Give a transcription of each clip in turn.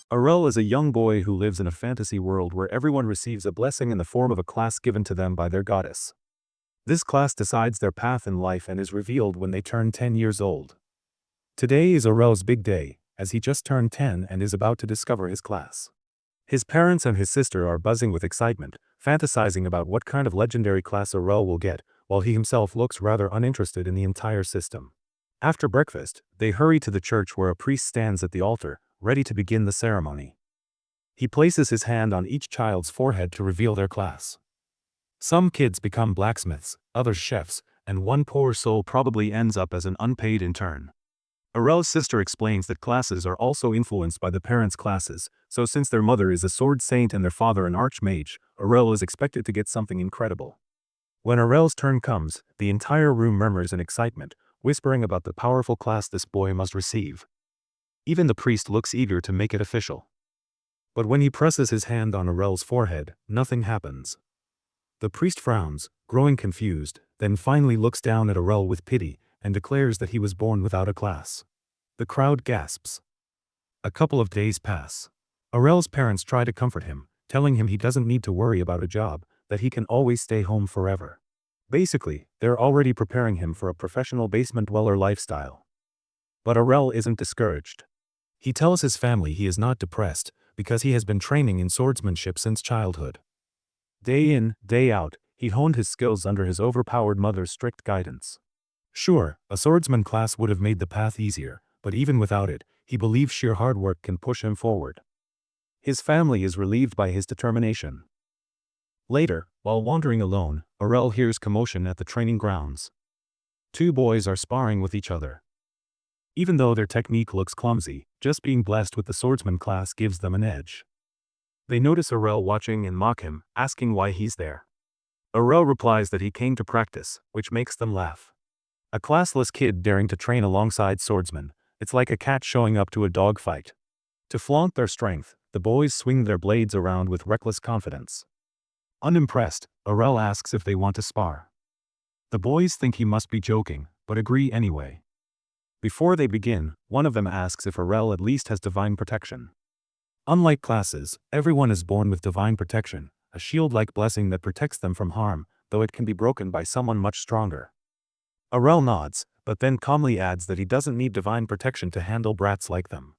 Arel is a young boy who lives in a fantasy world where everyone receives a blessing in the form of a class given to them by their goddess. This class decides their path in life and is revealed when they turn 10 years old. Today is Arel's big day, as he just turned 10 and is about to discover his class. His parents and his sister are buzzing with excitement, fantasizing about what kind of legendary class Arel will get, while he himself looks rather uninterested in the entire system. After breakfast, they hurry to the church where a priest stands at the altar, ready to begin the ceremony. He places his hand on each child's forehead to reveal their class. Some kids become blacksmiths, others chefs, and one poor soul probably ends up as an unpaid intern. Arel's sister explains that classes are also influenced by the parents' classes, so since their mother is a sword saint and their father an archmage, Arel is expected to get something incredible. When Arel's turn comes, the entire room murmurs in excitement, whispering about the powerful class this boy must receive. Even the priest looks eager to make it official. But when he presses his hand on Arel's forehead, nothing happens. The priest frowns, growing confused, then finally looks down at Arel with pity, and declares that he was born without a class. The crowd gasps. A couple of days pass. Arel's parents try to comfort him, telling him he doesn't need to worry about a job, that he can always stay home forever. Basically, they're already preparing him for a professional basement dweller lifestyle. But Arel isn't discouraged. He tells his family he is not depressed, because he has been training in swordsmanship since childhood. Day in, day out, he honed his skills under his overpowered mother's strict guidance. Sure, a swordsman class would have made the path easier, but even without it, he believes sheer hard work can push him forward. His family is relieved by his determination. Later, while wandering alone, Arel hears commotion at the training grounds. Two boys are sparring with each other. Even though their technique looks clumsy, just being blessed with the swordsman class gives them an edge. They notice Arel watching and mock him, asking why he's there. Arel replies that he came to practice, which makes them laugh. A classless kid daring to train alongside swordsmen, it's like a cat showing up to a dog fight. To flaunt their strength, the boys swing their blades around with reckless confidence. Unimpressed, Arel asks if they want to spar. The boys think he must be joking, but agree anyway. Before they begin, one of them asks if Arel at least has divine protection. Unlike classes, everyone is born with divine protection, a shield-like blessing that protects them from harm, though it can be broken by someone much stronger. Arel nods, but then calmly adds that he doesn't need divine protection to handle brats like them.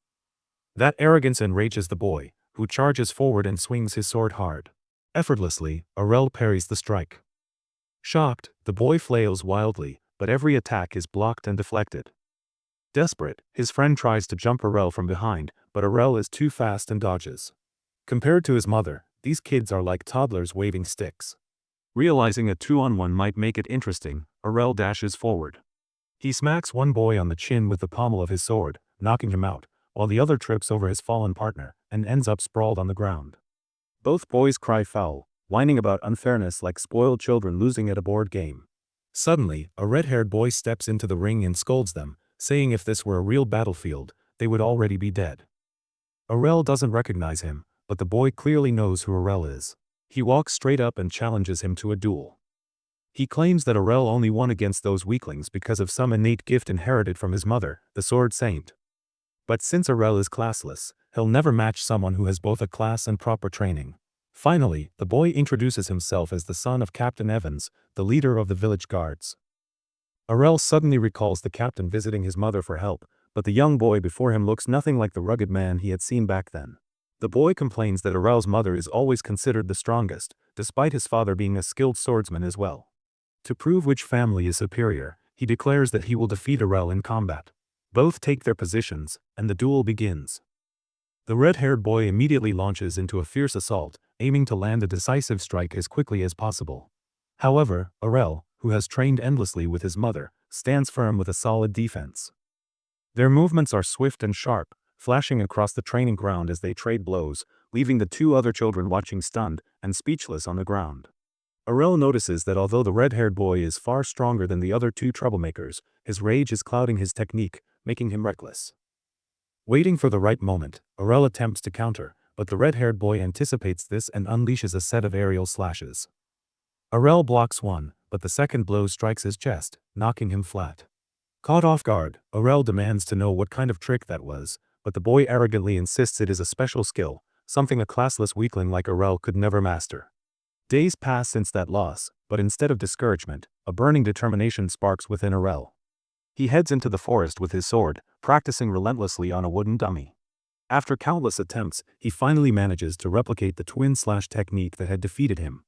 That arrogance enrages the boy, who charges forward and swings his sword hard. Effortlessly, Arel parries the strike. Shocked, the boy flails wildly, but every attack is blocked and deflected. Desperate, his friend tries to jump Arel from behind, but Arel is too fast and dodges. Compared to his mother, these kids are like toddlers waving sticks. Realizing a 2-on-1 might make it interesting, Arel dashes forward. He smacks one boy on the chin with the pommel of his sword, knocking him out, while the other trips over his fallen partner, and ends up sprawled on the ground. Both boys cry foul, whining about unfairness like spoiled children losing at a board game. Suddenly, a red-haired boy steps into the ring and scolds them, saying if this were a real battlefield, they would already be dead. Arel doesn't recognize him, but the boy clearly knows who Arel is. He walks straight up and challenges him to a duel. He claims that Arel only won against those weaklings because of some innate gift inherited from his mother, the sword saint. But since Arel is classless, he'll never match someone who has both a class and proper training. Finally, the boy introduces himself as the son of Captain Evans, the leader of the village guards. Arel suddenly recalls the captain visiting his mother for help, but the young boy before him looks nothing like the rugged man he had seen back then. The boy complains that Arel's mother is always considered the strongest, despite his father being a skilled swordsman as well. To prove which family is superior, he declares that he will defeat Arel in combat. Both take their positions, and the duel begins. The red-haired boy immediately launches into a fierce assault, aiming to land a decisive strike as quickly as possible. However, Arel, who has trained endlessly with his mother, stands firm with a solid defense. Their movements are swift and sharp, flashing across the training ground as they trade blows, leaving the two other children watching stunned and speechless on the ground. Arel notices that although the red-haired boy is far stronger than the other two troublemakers, his rage is clouding his technique, making him reckless. Waiting for the right moment, Arel attempts to counter, but the red-haired boy anticipates this and unleashes a set of aerial slashes. Arel blocks one, but the second blow strikes his chest, knocking him flat. Caught off guard, Arel demands to know what kind of trick that was, but the boy arrogantly insists it is a special skill, something a classless weakling like Aurel could never master. Days pass since that loss, but instead of discouragement, a burning determination sparks within Aurel. He heads into the forest with his sword, practicing relentlessly on a wooden dummy. After countless attempts, he finally manages to replicate the twin-slash technique that had defeated him.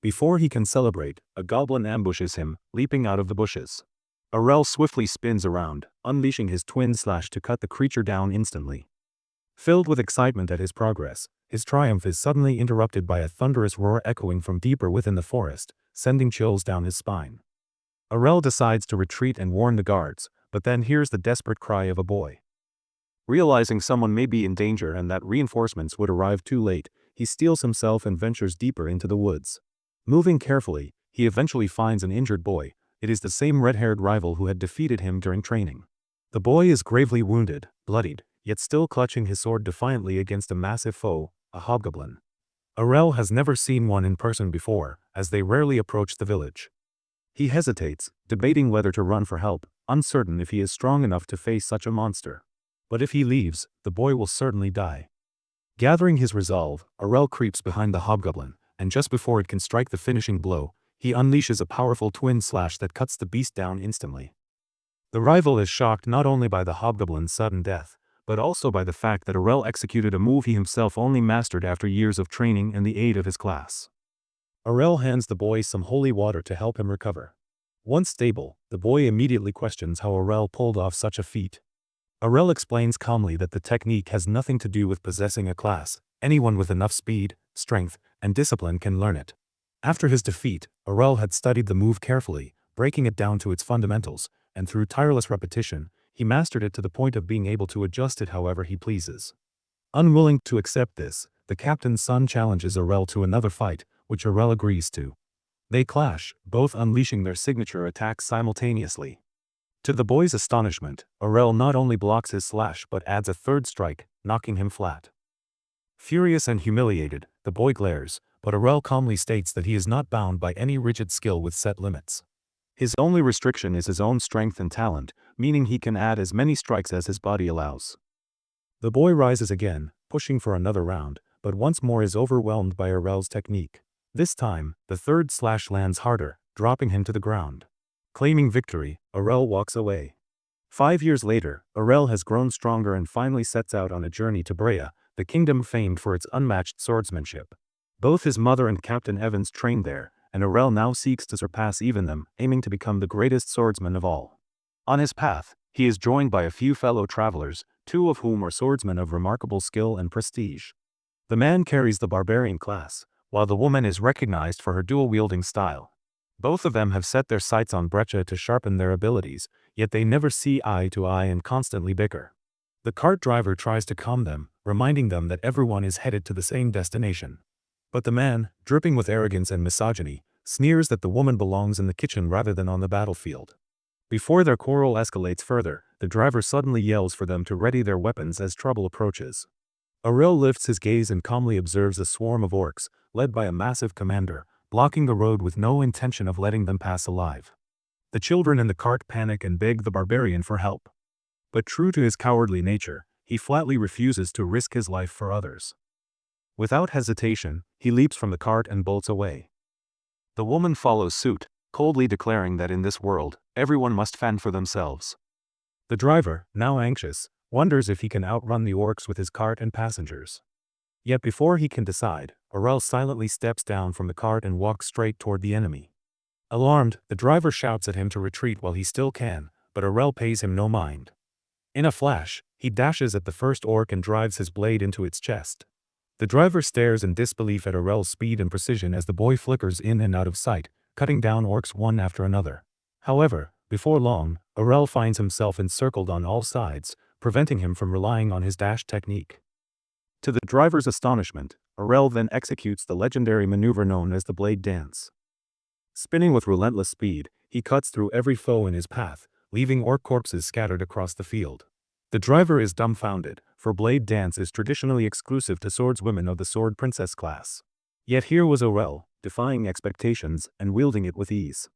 Before he can celebrate, a goblin ambushes him, leaping out of the bushes. Aurel swiftly spins around, unleashing his twin-slash to cut the creature down instantly. Filled with excitement at his progress, his triumph is suddenly interrupted by a thunderous roar echoing from deeper within the forest, sending chills down his spine. Aurel decides to retreat and warn the guards, but then hears the desperate cry of a boy. Realizing someone may be in danger and that reinforcements would arrive too late, he steels himself and ventures deeper into the woods. Moving carefully, he eventually finds an injured boy. It is the same red-haired rival who had defeated him during training. The boy is gravely wounded, bloodied, yet still clutching his sword defiantly against a massive foe, a hobgoblin. Aurel has never seen one in person before, as they rarely approach the village. He hesitates, debating whether to run for help, uncertain if he is strong enough to face such a monster. But if he leaves, the boy will certainly die. Gathering his resolve, Aurel creeps behind the hobgoblin, and just before it can strike the finishing blow, he unleashes a powerful twin slash that cuts the beast down instantly. The rival is shocked not only by the hobgoblin's sudden death, but also by the fact that Aurel executed a move he himself only mastered after years of training and the aid of his class. Aurel hands the boy some holy water to help him recover. Once stable, the boy immediately questions how Aurel pulled off such a feat. Aurel explains calmly that the technique has nothing to do with possessing a class. Anyone with enough speed, strength, and discipline can learn it. After his defeat, Aurel had studied the move carefully, breaking it down to its fundamentals, and through tireless repetition, he mastered it to the point of being able to adjust it however he pleases. Unwilling to accept this, the captain's son challenges Aurel to another fight, which Aurel agrees to. They clash, both unleashing their signature attacks simultaneously. To the boy's astonishment, Aurel not only blocks his slash but adds a third strike, knocking him flat. Furious and humiliated, the boy glares, but Aurel calmly states that he is not bound by any rigid skill with set limits. His only restriction is his own strength and talent, meaning he can add as many strikes as his body allows. The boy rises again, pushing for another round, but once more is overwhelmed by Aurel's technique. This time, the third slash lands harder, dropping him to the ground. Claiming victory, Aurel walks away. 5 years later, Aurel has grown stronger and finally sets out on a journey to Brea, the kingdom famed for its unmatched swordsmanship. Both his mother and Captain Evans trained there, and Aurel now seeks to surpass even them, aiming to become the greatest swordsman of all. On his path, he is joined by a few fellow travelers, 2 of whom are swordsmen of remarkable skill and prestige. The man carries the barbarian class, while the woman is recognized for her dual-wielding style. Both of them have set their sights on Breccia to sharpen their abilities, yet they never see eye to eye and constantly bicker. The cart driver tries to calm them, reminding them that everyone is headed to the same destination. But the man, dripping with arrogance and misogyny, sneers that the woman belongs in the kitchen rather than on the battlefield. Before their quarrel escalates further, the driver suddenly yells for them to ready their weapons as trouble approaches. Aurel lifts his gaze and calmly observes a swarm of orcs, led by a massive commander, blocking the road with no intention of letting them pass alive. The children in the cart panic and beg the barbarian for help. But true to his cowardly nature, he flatly refuses to risk his life for others. Without hesitation, he leaps from the cart and bolts away. The woman follows suit, coldly declaring that in this world, everyone must fend for themselves. The driver, now anxious, wonders if he can outrun the orcs with his cart and passengers. Yet before he can decide, Aurel silently steps down from the cart and walks straight toward the enemy. Alarmed, the driver shouts at him to retreat while he still can, but Aurel pays him no mind. In a flash, he dashes at the first orc and drives his blade into its chest. The driver stares in disbelief at Aurel's speed and precision as the boy flickers in and out of sight, cutting down orcs one after another. However, before long, Aurel finds himself encircled on all sides, preventing him from relying on his dash technique. To the driver's astonishment, Aurel then executes the legendary maneuver known as the blade dance. Spinning with relentless speed, he cuts through every foe in his path, leaving orc corpses scattered across the field. The driver is dumbfounded, for blade dance is traditionally exclusive to swordswomen of the Sword Princess class. Yet here was Aurel, defying expectations and wielding it with ease.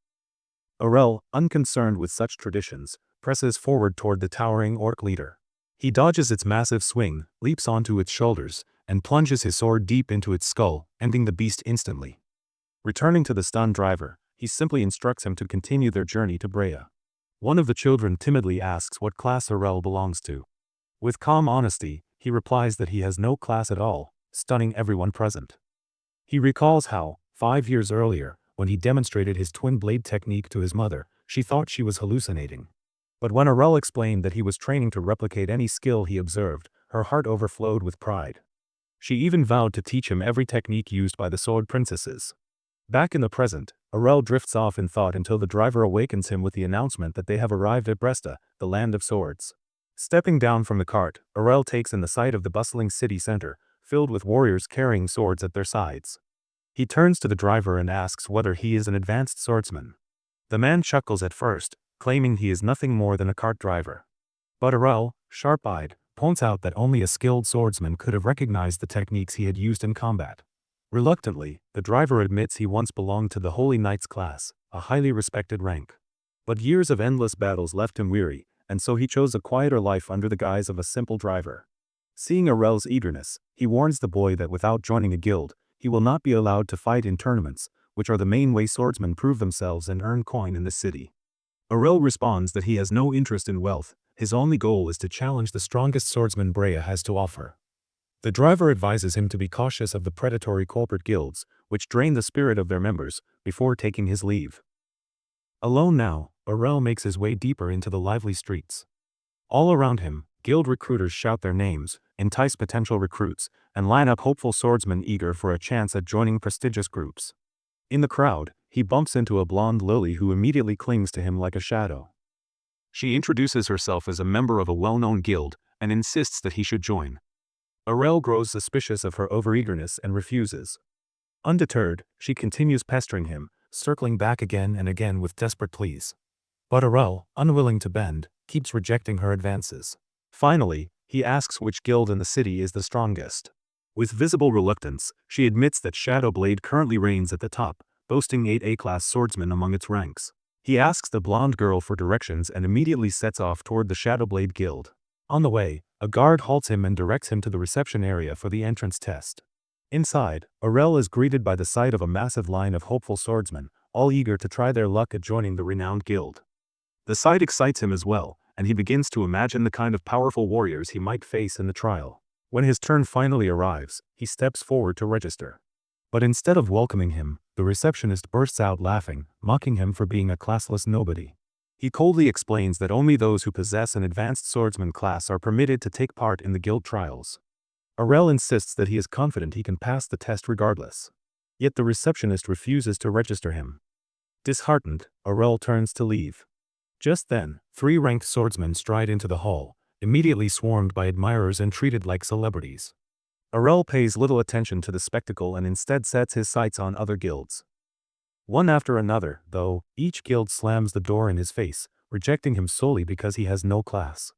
Aurel, unconcerned with such traditions, presses forward toward the towering orc leader. He dodges its massive swing, leaps onto its shoulders, and plunges his sword deep into its skull, ending the beast instantly. Returning to the stunned driver, he simply instructs him to continue their journey to Brea. One of the children timidly asks what class Arel belongs to. With calm honesty, he replies that he has no class at all, stunning everyone present. He recalls how, 5 years earlier, when he demonstrated his twin blade technique to his mother, she thought she was hallucinating. But when Arel explained that he was training to replicate any skill he observed, her heart overflowed with pride. She even vowed to teach him every technique used by the sword princesses. Back in the present, Arel drifts off in thought until the driver awakens him with the announcement that they have arrived at Bresta, the land of swords. Stepping down from the cart, Arel takes in the sight of the bustling city center, filled with warriors carrying swords at their sides. He turns to the driver and asks whether he is an advanced swordsman. The man chuckles at first, claiming he is nothing more than a cart driver. But Arel, sharp-eyed, points out that only a skilled swordsman could have recognized the techniques he had used in combat. Reluctantly, the driver admits he once belonged to the Holy Knights class, a highly respected rank. But years of endless battles left him weary, and so he chose a quieter life under the guise of a simple driver. Seeing Arel's eagerness, he warns the boy that without joining a guild, he will not be allowed to fight in tournaments, which are the main way swordsmen prove themselves and earn coin in the city. Arel responds that he has no interest in wealth, his only goal is to challenge the strongest swordsman Brea has to offer. The driver advises him to be cautious of the predatory corporate guilds, which drain the spirit of their members, before taking his leave. Alone now, Arel makes his way deeper into the lively streets. All around him, guild recruiters shout their names, entice potential recruits, and line up hopeful swordsmen eager for a chance at joining prestigious groups. In the crowd, he bumps into a blonde lily who immediately clings to him like a shadow. She introduces herself as a member of a well-known guild, and insists that he should join. Arel grows suspicious of her overeagerness and refuses. Undeterred, she continues pestering him, circling back again and again with desperate pleas. But Arel, unwilling to bend, keeps rejecting her advances. Finally, he asks which guild in the city is the strongest. With visible reluctance, she admits that Shadowblade currently reigns at the top, boasting 8 A-class swordsmen among its ranks. He asks the blonde girl for directions and immediately sets off toward the Shadowblade guild. On the way, a guard halts him and directs him to the reception area for the entrance test. Inside, Arel is greeted by the sight of a massive line of hopeful swordsmen, all eager to try their luck at joining the renowned guild. The sight excites him as well, and he begins to imagine the kind of powerful warriors he might face in the trial. When his turn finally arrives, he steps forward to register. But instead of welcoming him, the receptionist bursts out laughing, mocking him for being a classless nobody. He coldly explains that only those who possess an advanced swordsman class are permitted to take part in the guild trials. Arel insists that he is confident he can pass the test regardless. Yet the receptionist refuses to register him. Disheartened, Arel turns to leave. Just then, 3 ranked swordsmen stride into the hall, immediately swarmed by admirers and treated like celebrities. Arel pays little attention to the spectacle and instead sets his sights on other guilds. One after another, though, each guild slams the door in his face, rejecting him solely because he has no class.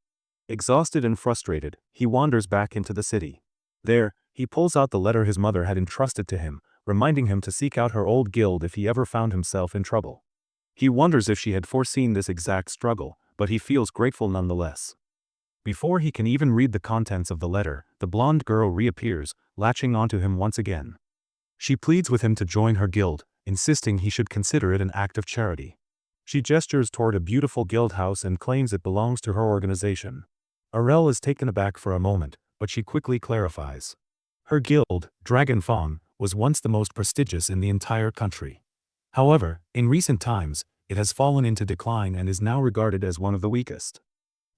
Exhausted and frustrated, he wanders back into the city. There, he pulls out the letter his mother had entrusted to him, reminding him to seek out her old guild if he ever found himself in trouble. He wonders if she had foreseen this exact struggle, but he feels grateful nonetheless. Before he can even read the contents of the letter, the blonde girl reappears, latching onto him once again. She pleads with him to join her guild, insisting he should consider it an act of charity. She gestures toward a beautiful guild house and claims it belongs to her organization. Arel is taken aback for a moment, but she quickly clarifies. Her guild, Dragon Fang, was once the most prestigious in the entire country. However, in recent times, it has fallen into decline and is now regarded as one of the weakest.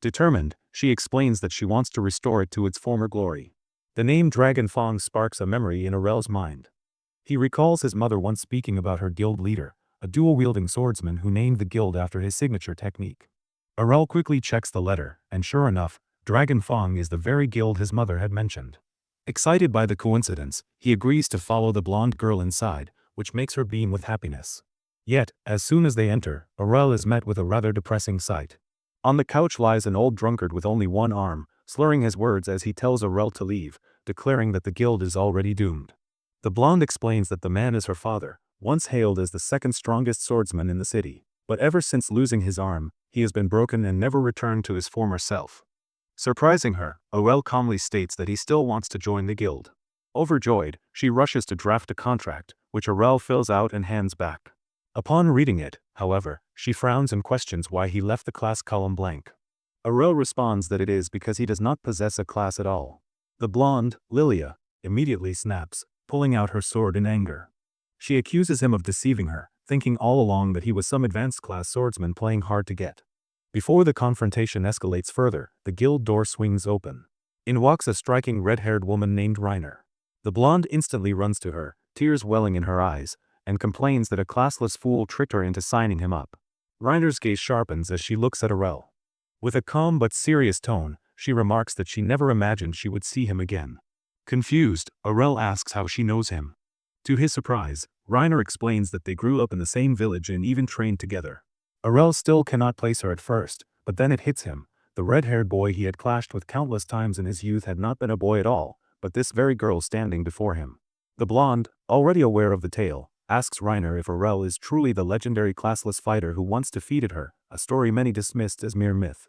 Determined, she explains that she wants to restore it to its former glory. The name Dragon Fang sparks a memory in Arel's mind. He recalls his mother once speaking about her guild leader, a dual-wielding swordsman who named the guild after his signature technique. Arel quickly checks the letter, and sure enough, Dragon Fang is the very guild his mother had mentioned. Excited by the coincidence, he agrees to follow the blonde girl inside, which makes her beam with happiness. Yet, as soon as they enter, Arel is met with a rather depressing sight. On the couch lies an old drunkard with only one arm, slurring his words as he tells Arel to leave, declaring that the guild is already doomed. The blonde explains that the man is her father, once hailed as the second strongest swordsman in the city, but ever since losing his arm, he has been broken and never returned to his former self. Surprising her, Orel calmly states that he still wants to join the guild. Overjoyed, she rushes to draft a contract, which Orel fills out and hands back. Upon reading it, however, she frowns and questions why he left the class column blank. Orel responds that it is because he does not possess a class at all. The blonde, Lilia, immediately snaps, pulling out her sword in anger. She accuses him of deceiving her, thinking all along that he was some advanced class swordsman playing hard to get. Before the confrontation escalates further, the guild door swings open. In walks a striking red-haired woman named Reiner. The blonde instantly runs to her, tears welling in her eyes, and complains that a classless fool tricked her into signing him up. Reiner's gaze sharpens as she looks at Orel. With a calm but serious tone, she remarks that she never imagined she would see him again. Confused, Orel asks how she knows him. To his surprise, Reiner explains that they grew up in the same village and even trained together. Orel still cannot place her at first, but then it hits him. The red-haired boy he had clashed with countless times in his youth had not been a boy at all, but this very girl standing before him. The blonde, already aware of the tale, asks Reiner if Orel is truly the legendary classless fighter who once defeated her, a story many dismissed as mere myth.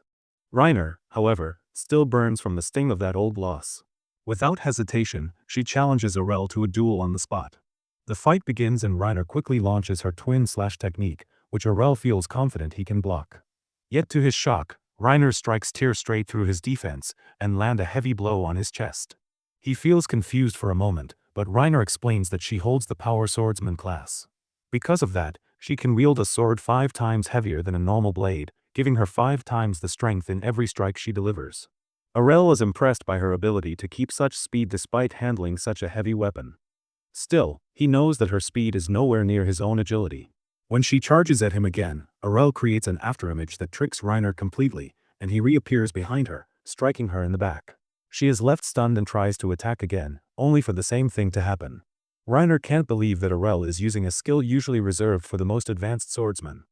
Reiner, however, still burns from the sting of that old loss. Without hesitation, she challenges Orel to a duel on the spot. The fight begins and Reiner quickly launches her twin-slash technique, which Orel feels confident he can block. Yet to his shock, Reiner strikes tear straight through his defense and land a heavy blow on his chest. He feels confused for a moment, but Reiner explains that she holds the power swordsman class. Because of that, she can wield a sword 5 times heavier than a normal blade, giving her 5 times the strength in every strike she delivers. Orel is impressed by her ability to keep such speed despite handling such a heavy weapon. Still, he knows that her speed is nowhere near his own agility. When she charges at him again, Orel creates an afterimage that tricks Reiner completely, and he reappears behind her, striking her in the back. She is left stunned and tries to attack again, only for the same thing to happen. Reiner can't believe that Orel is using a skill usually reserved for the most advanced swordsmen.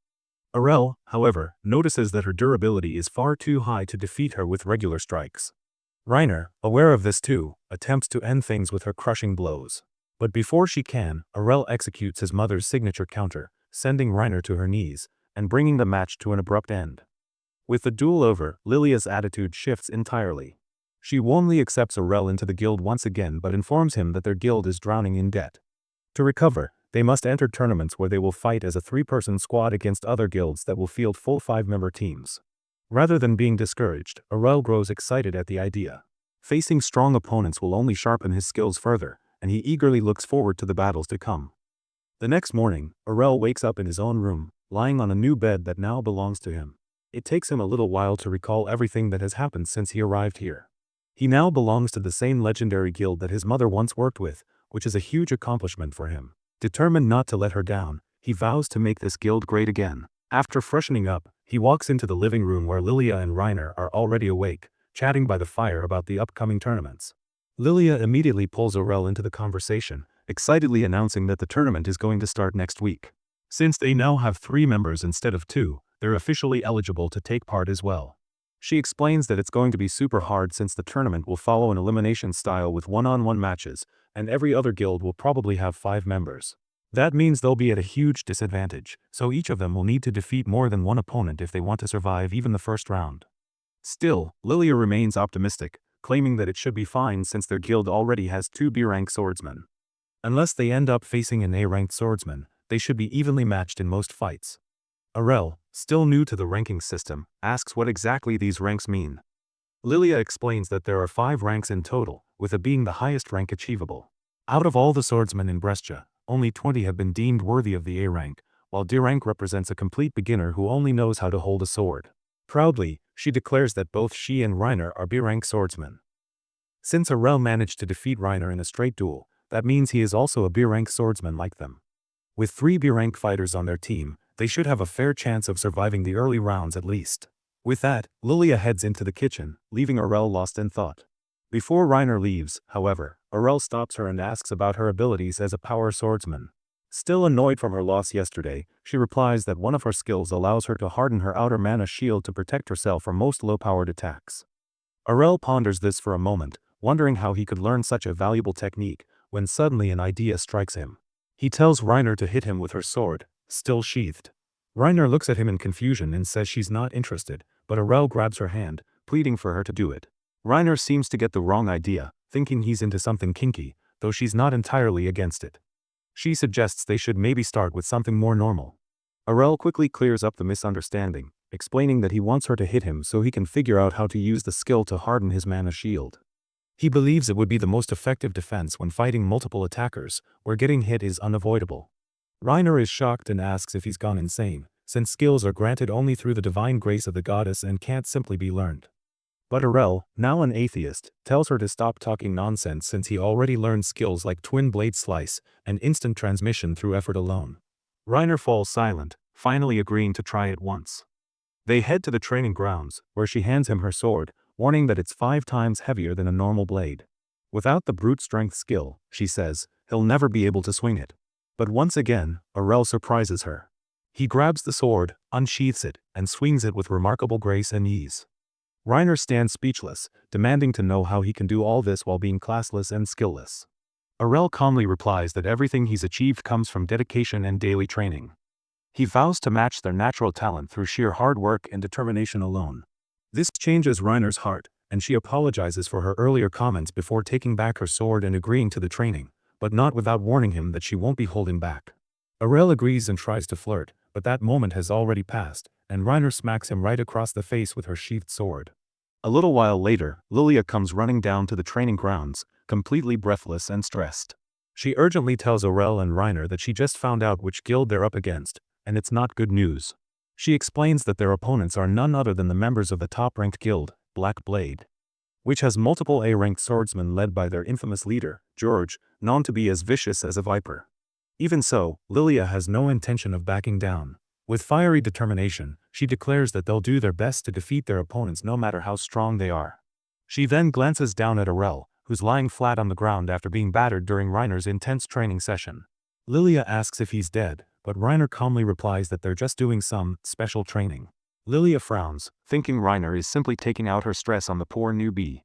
Orel, however, notices that her durability is far too high to defeat her with regular strikes. Reiner, aware of this too, attempts to end things with her crushing blows. But before she can, Orel executes his mother's signature counter, sending Reiner to her knees, and bringing the match to an abrupt end. With the duel over, Lilia's attitude shifts entirely. She warmly accepts Orel into the guild once again but informs him that their guild is drowning in debt. To recover, they must enter tournaments where they will fight as a 3-person squad against other guilds that will field full 5-member teams. Rather than being discouraged, Orel grows excited at the idea. Facing strong opponents will only sharpen his skills further, and he eagerly looks forward to the battles to come. The next morning, Orel wakes up in his own room, lying on a new bed that now belongs to him. It takes him a little while to recall everything that has happened since he arrived here. He now belongs to the same legendary guild that his mother once worked with, which is a huge accomplishment for him. Determined not to let her down, he vows to make this guild great again. After freshening up, he walks into the living room where Lilia and Reiner are already awake, chatting by the fire about the upcoming tournaments. Lilia immediately pulls Orel into the conversation, excitedly announcing that the tournament is going to start next week. Since they now have 3 members instead of 2, they're officially eligible to take part as well. She explains that it's going to be super hard since the tournament will follow an elimination style with one-on-one matches, and every other guild will probably have 5 members. That means they'll be at a huge disadvantage, so each of them will need to defeat more than one opponent if they want to survive even the first round. Still, Lilia remains optimistic, claiming that it should be fine since their guild already has 2 B-rank swordsmen. Unless they end up facing an A-ranked swordsman, they should be evenly matched in most fights. Orel, still new to the ranking system, asks what exactly these ranks mean. Lilia explains that there are 5 ranks in total, with A being the highest rank achievable. Out of all the swordsmen in Brescia, only 20 have been deemed worthy of the A rank, while D rank represents a complete beginner who only knows how to hold a sword. Proudly, she declares that both she and Reiner are B rank swordsmen. Since Orel managed to defeat Reiner in a straight duel, that means he is also a B rank swordsman like them. With 3 B rank fighters on their team, they should have a fair chance of surviving the early rounds at least. With that, Lilia heads into the kitchen, leaving Orel lost in thought. Before Reiner leaves, however, Orel stops her and asks about her abilities as a power swordsman. Still annoyed from her loss yesterday, she replies that one of her skills allows her to harden her outer mana shield to protect herself from most low-powered attacks. Orel ponders this for a moment, wondering how he could learn such a valuable technique, when suddenly an idea strikes him. He tells Reiner to hit him with her sword, still sheathed. Reiner looks at him in confusion and says she's not interested, but Orel grabs her hand, pleading for her to do it. Reiner seems to get the wrong idea, thinking he's into something kinky, though she's not entirely against it. She suggests they should maybe start with something more normal. Arel quickly clears up the misunderstanding, explaining that he wants her to hit him so he can figure out how to use the skill to harden his mana shield. He believes it would be the most effective defense when fighting multiple attackers, where getting hit is unavoidable. Reiner is shocked and asks if he's gone insane, since skills are granted only through the divine grace of the goddess and can't simply be learned. But Arel, now an atheist, tells her to stop talking nonsense since he already learned skills like twin blade slice and instant transmission through effort alone. Reiner falls silent, finally agreeing to try it once. They head to the training grounds, where she hands him her sword, warning that it's 5 times heavier than a normal blade. Without the brute strength skill, she says, he'll never be able to swing it. But once again, Arel surprises her. He grabs the sword, unsheaths it, and swings it with remarkable grace and ease. Reiner stands speechless, demanding to know how he can do all this while being classless and skillless. Arel calmly replies that everything he's achieved comes from dedication and daily training. He vows to match their natural talent through sheer hard work and determination alone. This changes Reiner's heart, and she apologizes for her earlier comments before taking back her sword and agreeing to the training, but not without warning him that she won't be holding back. Arel agrees and tries to flirt, but that moment has already passed, and Reiner smacks him right across the face with her sheathed sword. A little while later, Lilia comes running down to the training grounds, completely breathless and stressed. She urgently tells Arel and Reiner that she just found out which guild they're up against, and it's not good news. She explains that their opponents are none other than the members of the top-ranked guild, Black Blade, which has multiple A-ranked swordsmen led by their infamous leader, George, known to be as vicious as a viper. Even so, Lilia has no intention of backing down. With fiery determination, she declares that they'll do their best to defeat their opponents no matter how strong they are. She then glances down at Arel, who's lying flat on the ground after being battered during Reiner's intense training session. Lilia asks if he's dead, but Reiner calmly replies that they're just doing some special training. Lilia frowns, thinking Reiner is simply taking out her stress on the poor newbie.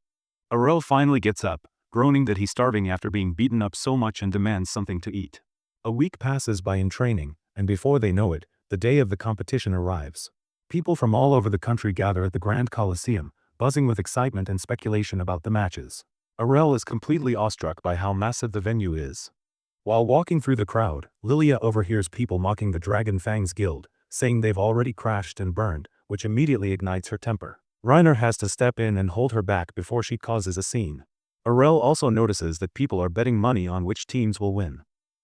Arel finally gets up, groaning that he's starving after being beaten up so much and demands something to eat. A week passes by in training, and before they know it, the day of the competition arrives. People from all over the country gather at the Grand Coliseum, buzzing with excitement and speculation about the matches. Arel is completely awestruck by how massive the venue is. While walking through the crowd, Lilia overhears people mocking the Dragon Fangs Guild, saying they've already crashed and burned, which immediately ignites her temper. Reiner has to step in and hold her back before she causes a scene. Arel also notices that people are betting money on which teams will win.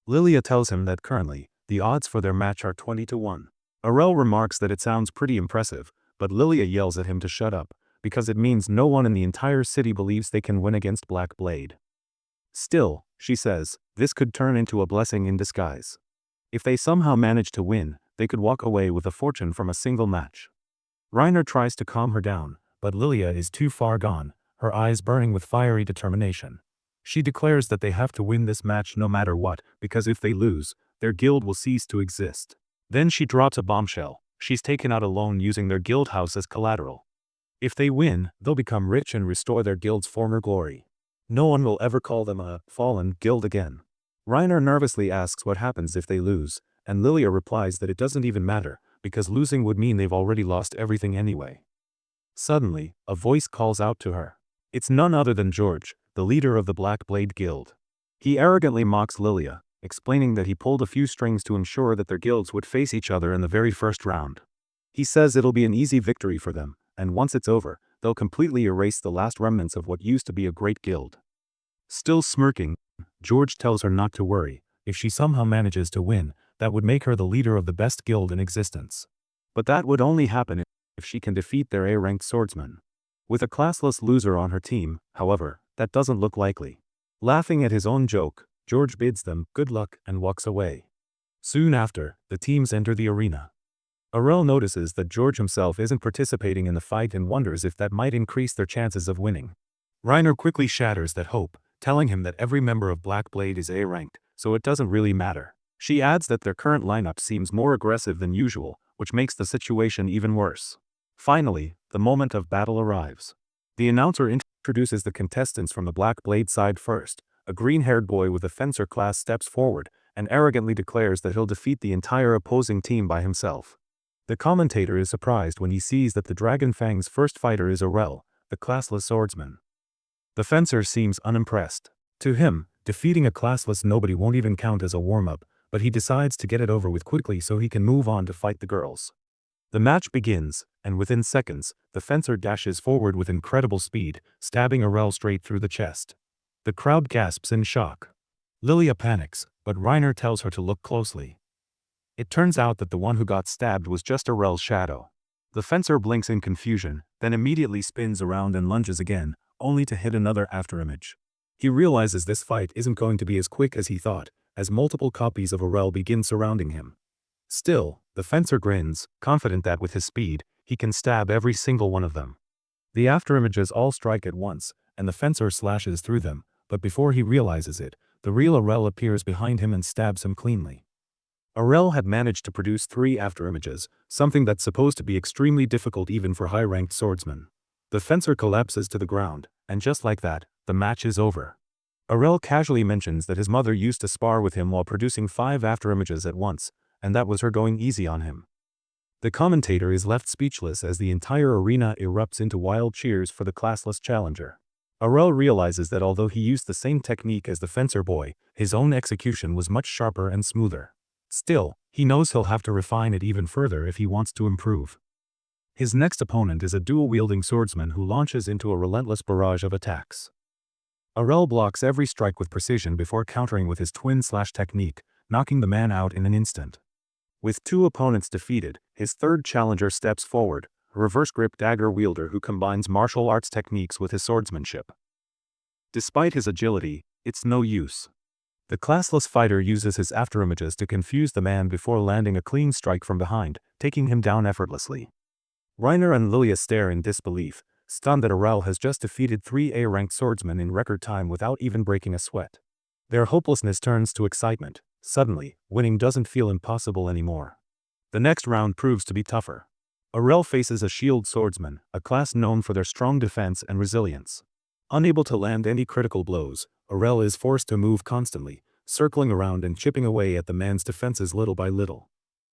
Lilia tells him that currently, the odds for their match are 20-1. Arel remarks that it sounds pretty impressive, but Lilia yells at him to shut up, because it means no one in the entire city believes they can win against Black Blade. Still, she says, this could turn into a blessing in disguise. If they somehow manage to win, they could walk away with a fortune from a single match. Reiner tries to calm her down, but Lilia is too far gone, her eyes burning with fiery determination. She declares that they have to win this match no matter what, because if they lose, their guild will cease to exist. Then she drops a bombshell. She's taken out a loan using their guild house as collateral. If they win, they'll become rich and restore their guild's former glory. No one will ever call them a fallen guild again. Reiner nervously asks what happens if they lose, and Lilia replies that it doesn't even matter, because losing would mean they've already lost everything anyway. Suddenly, a voice calls out to her. It's none other than George, the leader of the Black Blade Guild. He arrogantly mocks Lilia, explaining that he pulled a few strings to ensure that their guilds would face each other in the very first round. He says it'll be an easy victory for them, and once it's over, they'll completely erase the last remnants of what used to be a great guild. Still smirking, George tells her not to worry. If she somehow manages to win, that would make her the leader of the best guild in existence. But that would only happen if she can defeat their A-ranked swordsmen. With a classless loser on her team, however, that doesn't look likely. Laughing at his own joke, George bids them good luck and walks away. Soon after, the teams enter the arena. Arel notices that George himself isn't participating in the fight and wonders if that might increase their chances of winning. Reiner quickly shatters that hope, telling him that every member of Black Blade is A-ranked, so it doesn't really matter. She adds that their current lineup seems more aggressive than usual, which makes the situation even worse. Finally, the moment of battle arrives. The announcer introduces the contestants from the Black Blade side first. A green-haired boy with a fencer class steps forward and arrogantly declares that he'll defeat the entire opposing team by himself. The commentator is surprised when he sees that the Dragon Fang's first fighter is Arel, the classless swordsman. The fencer seems unimpressed. To him, defeating a classless nobody won't even count as a warm-up, but he decides to get it over with quickly so he can move on to fight the girls. The match begins, and within seconds, the fencer dashes forward with incredible speed, stabbing Aurel straight through the chest. The crowd gasps in shock. Lilia panics, but Reiner tells her to look closely. It turns out that the one who got stabbed was just Aurel's shadow. The fencer blinks in confusion, then immediately spins around and lunges again, only to hit another afterimage. He realizes this fight isn't going to be as quick as he thought, as multiple copies of Aurel begin surrounding him. Still, the fencer grins, confident that with his speed, he can stab every single one of them. The afterimages all strike at once, and the fencer slashes through them, but before he realizes it, the real Aurel appears behind him and stabs him cleanly. Aurel had managed to produce 3 afterimages, something that's supposed to be extremely difficult even for high-ranked swordsmen. The fencer collapses to the ground, and just like that, the match is over. Aurel casually mentions that his mother used to spar with him while producing 5 afterimages at once, and that was her going easy on him. The commentator is left speechless as the entire arena erupts into wild cheers for the classless challenger. Aurel realizes that although he used the same technique as the fencer boy, his own execution was much sharper and smoother. Still, he knows he'll have to refine it even further if he wants to improve. His next opponent is a dual-wielding swordsman who launches into a relentless barrage of attacks. Aurel blocks every strike with precision before countering with his twin-slash technique, knocking the man out in an instant. With 2 opponents defeated, his third challenger steps forward, a reverse-grip dagger wielder who combines martial arts techniques with his swordsmanship. Despite his agility, it's no use. The classless fighter uses his afterimages to confuse the man before landing a clean strike from behind, taking him down effortlessly. Reiner and Lilia stare in disbelief, stunned that Aurel has just defeated 3 A-ranked swordsmen in record time without even breaking a sweat. Their hopelessness turns to excitement. Suddenly, winning doesn't feel impossible anymore. The next round proves to be tougher. Aurel faces a shield swordsman, a class known for their strong defense and resilience. Unable to land any critical blows, Aurel is forced to move constantly, circling around and chipping away at the man's defenses little by little.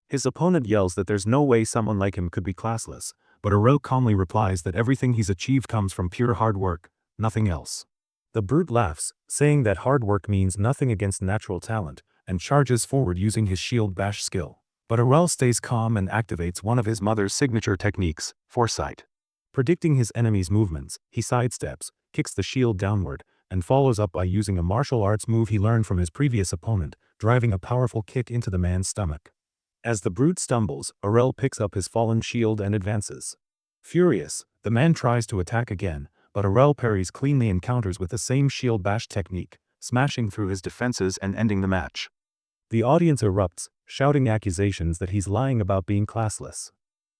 His opponent yells that there's no way someone like him could be classless, but Aurel calmly replies that everything he's achieved comes from pure hard work, nothing else. The brute laughs, saying that hard work means nothing against natural talent, and charges forward using his shield bash skill. But Aurel stays calm and activates one of his mother's signature techniques, foresight. Predicting his enemy's movements, he sidesteps, kicks the shield downward, and follows up by using a martial arts move he learned from his previous opponent, driving a powerful kick into the man's stomach. As the brute stumbles, Aurel picks up his fallen shield and advances. Furious, the man tries to attack again, but Aurel parries cleanly and counters with the same shield bash technique, smashing through his defenses and ending the match. The audience erupts, shouting accusations that he's lying about being classless.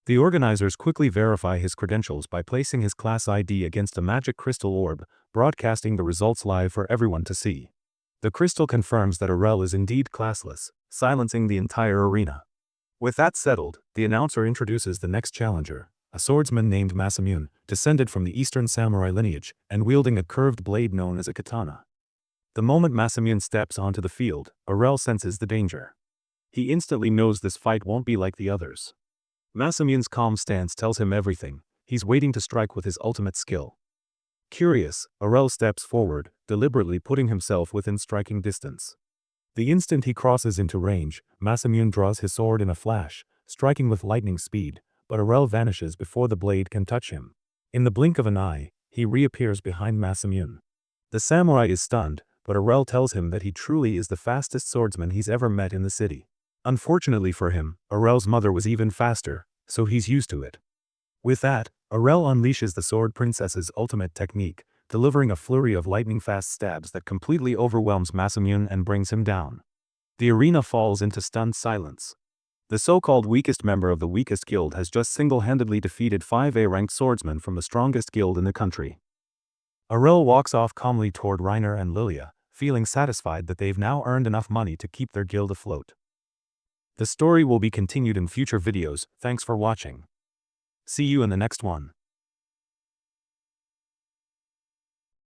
The organizers quickly verify his credentials by placing his class ID against a magic crystal orb, broadcasting the results live for everyone to see. The crystal confirms that Aurel is indeed classless, silencing the entire arena. With that settled, the announcer introduces the next challenger, a swordsman named Masamune, descended from the Eastern samurai lineage, and wielding a curved blade known as a katana. The moment Masamune steps onto the field, Aurel senses the danger. He instantly knows this fight won't be like the others. Masamune's calm stance tells him everything. He's waiting to strike with his ultimate skill. Curious, Aurel steps forward, deliberately putting himself within striking distance. The instant he crosses into range, Masamune draws his sword in a flash, striking with lightning speed, but Aurel vanishes before the blade can touch him. In the blink of an eye, he reappears behind Masamune. The samurai is stunned, but Aurel tells him that he truly is the fastest swordsman he's ever met in the city. Unfortunately for him, Aurel's mother was even faster, so he's used to it. With that, Aurel unleashes the Sword Princess's ultimate technique, delivering a flurry of lightning-fast stabs that completely overwhelms Masamune and brings him down. The arena falls into stunned silence. The so-called weakest member of the weakest guild has just single-handedly defeated 5 A-ranked swordsmen from the strongest guild in the country. Aurel walks off calmly toward Reiner and Lilia, feeling satisfied that they've now earned enough money to keep their guild afloat. The story will be continued in future videos. Thanks for watching. See you in the next one.